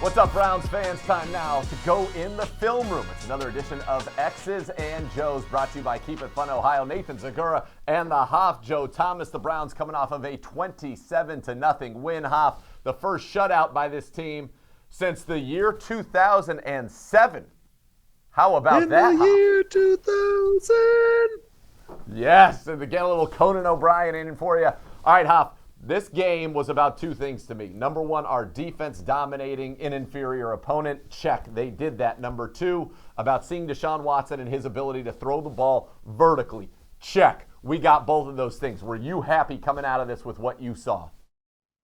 What's up, Browns fans? Time now to go in the film room. It's another edition of X's and Joe's, brought to you by Keep It Fun Ohio. Nathan Zegura and the Hoff, Joe Thomas. The Browns coming off of a 27-0 win. Hoff, the first shutout by this team since the year 2007. How about that, In the year 2000. Yes, and to get a little Conan O'Brien in for you. All right, Hoff. This game was about two things to me. Number one, our defense dominating an inferior opponent. Check. They did that. Number two, about seeing Deshaun Watson and his ability to throw the ball vertically. Check. We got both of those things. Were you happy coming out of this with what you saw?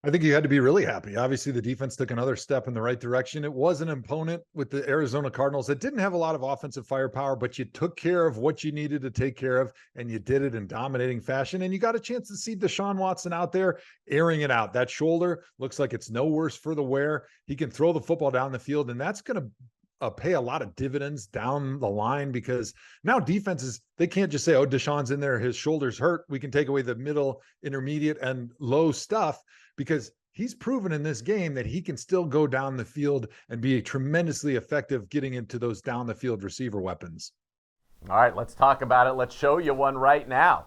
I think you had to be really happy. Obviously, the defense took another step in the right direction. It was an opponent with the Arizona Cardinals that didn't have a lot of offensive firepower, but you took care of what you needed to take care of, and you did it in dominating fashion. And you got a chance to see Deshaun Watson out there airing it out. That shoulder looks like it's no worse for the wear. He can throw the football down the field, and that's going to pay a lot of dividends down the line, because now defenses, they can't just say, oh, Deshaun's in there, his shoulder's hurt. We can take away the middle, intermediate, and low stuff, because he's proven in this game that he can still go down the field and be tremendously effective getting into those down the field receiver weapons. All right, let's talk about it. Let's show you one right now.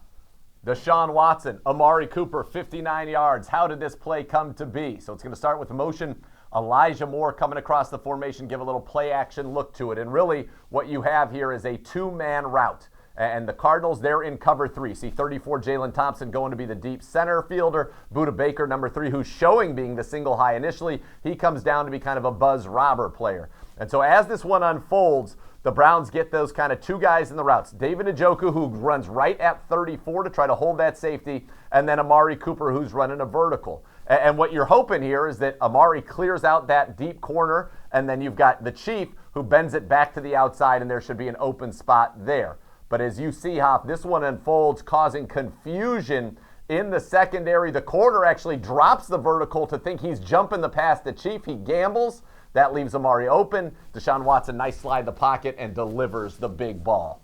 Deshaun Watson, Amari Cooper, 59 yards. How did this play come to be? So it's going to start with the motion. Elijah Moore coming across the formation, give a little play action look to it. And really what you have here is a two-man route. And the Cardinals, they're in cover three. See 34, Jalen Thompson going to be the deep center fielder. Budda Baker, number 3, who's showing being the single high initially. He comes down to be kind of a buzz robber player. And so as this one unfolds, the Browns get those kind of two guys in the routes. David Njoku, who runs right at 34 to try to hold that safety, and then Amari Cooper, who's running a vertical. And what you're hoping here is that Amari clears out that deep corner, and then you've got the Chief who bends it back to the outside, and there should be an open spot there. But as you see, Hop, this one unfolds, causing confusion in the secondary. The corner actually drops the vertical to think he's jumping the pass to Chief. He gambles. That leaves Amari open. Deshaun Watson, nice slide the pocket, and delivers the big ball.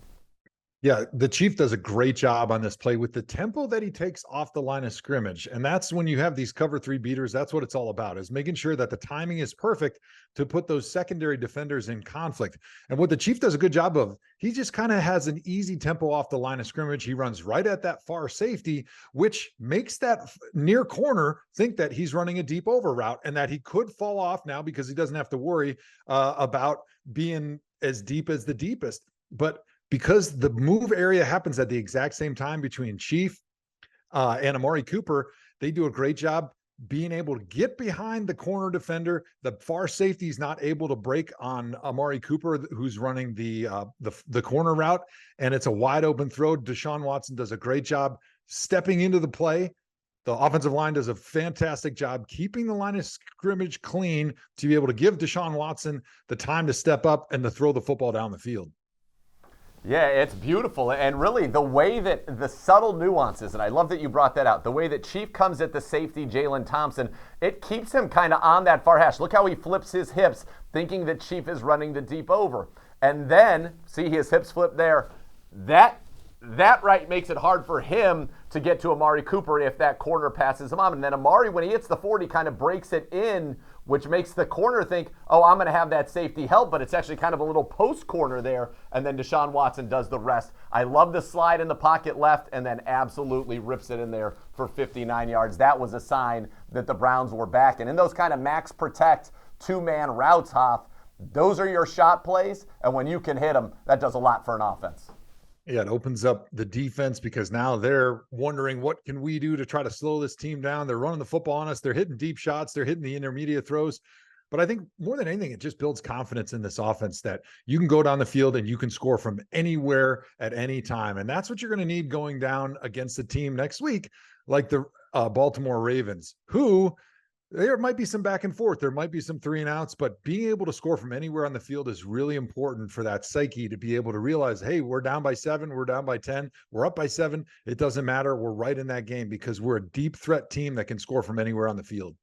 Yeah, the Chief does a great job on this play with the tempo that he takes off the line of scrimmage. And that's when you have these cover three beaters, that's what it's all about, is making sure that the timing is perfect to put those secondary defenders in conflict. And what the Chief does a good job of, he just kind of has an easy tempo off the line of scrimmage. He runs right at that far safety, which makes that near corner think that he's running a deep over route and that he could fall off now because he doesn't have to worry about being as deep as the deepest. But because the move area happens at the exact same time between Chief and Amari Cooper, they do a great job being able to get behind the corner defender. The far safety is not able to break on Amari Cooper, who's running the corner route, and it's a wide open throw. Deshaun Watson does a great job stepping into the play. The offensive line does a fantastic job keeping the line of scrimmage clean to be able to give Deshaun Watson the time to step up and to throw the football down the field. Yeah, it's beautiful. And really the way that the subtle nuances, and I love that you brought that out, the way that Chief comes at the safety, Jalen Thompson, it keeps him kind of on that far hash. Look how he flips his hips, thinking that Chief is running the deep over. And then, see his hips flip there. That right makes it hard for him to get to Amari Cooper if that corner passes him on. And then Amari, when he hits the 40, kind of breaks it in, which makes the corner think, oh, I'm going to have that safety help, but it's actually kind of a little post corner there, and then Deshaun Watson does the rest. I love the slide in the pocket left, and then absolutely rips it in there for 59 yards. That was a sign that the Browns were back. And in those kind of max protect two-man routes, Hoff, those are your shot plays, and when you can hit them, that does a lot for an offense. Yeah, it opens up the defense because now they're wondering, what can we do to try to slow this team down? They're running the football on us. They're hitting deep shots. They're hitting the intermediate throws. But I think more than anything, it just builds confidence in this offense that you can go down the field and you can score from anywhere at any time. And that's what you're going to need going down against a team next week, like the Baltimore Ravens, who there might be some back and forth. There might be some 3 and outs, but being able to score from anywhere on the field is really important for that psyche to be able to realize, hey, we're down by 7, we're down by 10, we're up by 7. It doesn't matter. We're right in that game because we're a deep threat team that can score from anywhere on the field.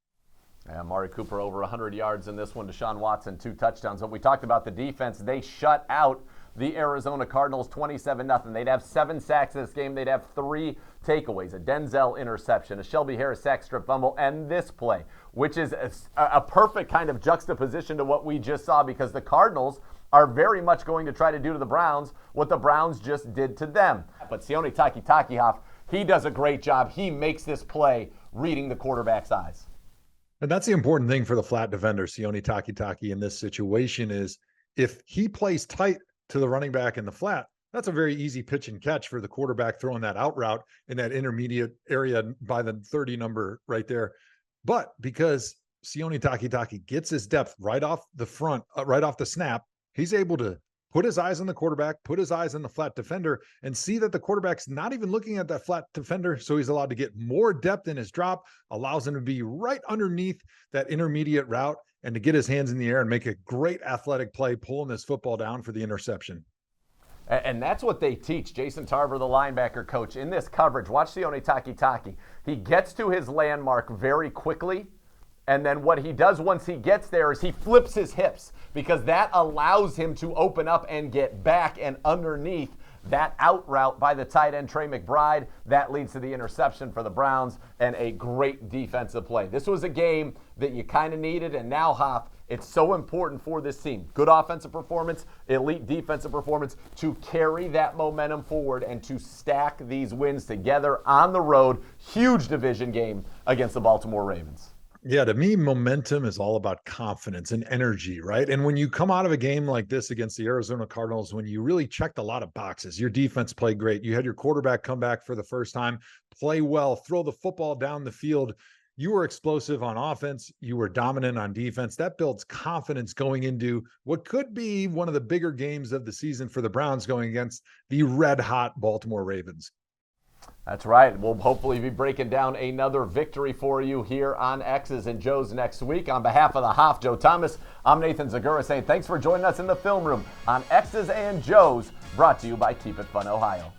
Amari Cooper over 100 yards in this one. Deshaun Watson, 2 touchdowns. But we talked about the defense. They shut out the Arizona Cardinals 27-0. They'd have 7 sacks in this game. They'd have 3 takeaways, a Denzel interception, a Shelby Harris sack strip fumble, and this play, which is a perfect kind of juxtaposition to what we just saw, because the Cardinals are very much going to try to do to the Browns what the Browns just did to them. But Sione Takitaki, he does a great job. He makes this play reading the quarterback's eyes. And that's the important thing for the flat defender, Sione Takitaki, in this situation is if he plays tight to the running back in the flat, that's a very easy pitch and catch for the quarterback throwing that out route in that intermediate area by the 30 number right there. But because Sione Takitaki gets his depth right off the front, right off the snap, he's able to put his eyes on the quarterback, put his eyes on the flat defender, and see that the quarterback's not even looking at that flat defender. So he's allowed to get more depth in his drop, allows him to be right underneath that intermediate route and to get his hands in the air and make a great athletic play, pulling this football down for the interception. And that's what they teach Jason Tarver, the linebacker coach, in this coverage. Watch Sione Takitaki. He gets to his landmark very quickly, and then what he does once he gets there is he flips his hips, because that allows him to open up and get back and underneath that out route by the tight end, Trey McBride. That leads to the interception for the Browns and a great defensive play. This was a game that you kind of needed, and now, Hop, it's so important for this team. Good offensive performance, elite defensive performance, to carry that momentum forward and to stack these wins together on the road. Huge division game against the Baltimore Ravens. Yeah, to me, momentum is all about confidence and energy, right? And when you come out of a game like this against the Arizona Cardinals, when you really checked a lot of boxes, your defense played great. You had your quarterback come back for the first time, play well, throw the football down the field. You were explosive on offense. You were dominant on defense. That builds confidence going into what could be one of the bigger games of the season for the Browns, going against the red-hot Baltimore Ravens. That's right. We'll hopefully be breaking down another victory for you here on X's and Joe's next week. On behalf of the Hoff, Joe Thomas, I'm Nathan Zegura saying thanks for joining us in the film room on X's and Joe's, brought to you by Keep It Fun, Ohio.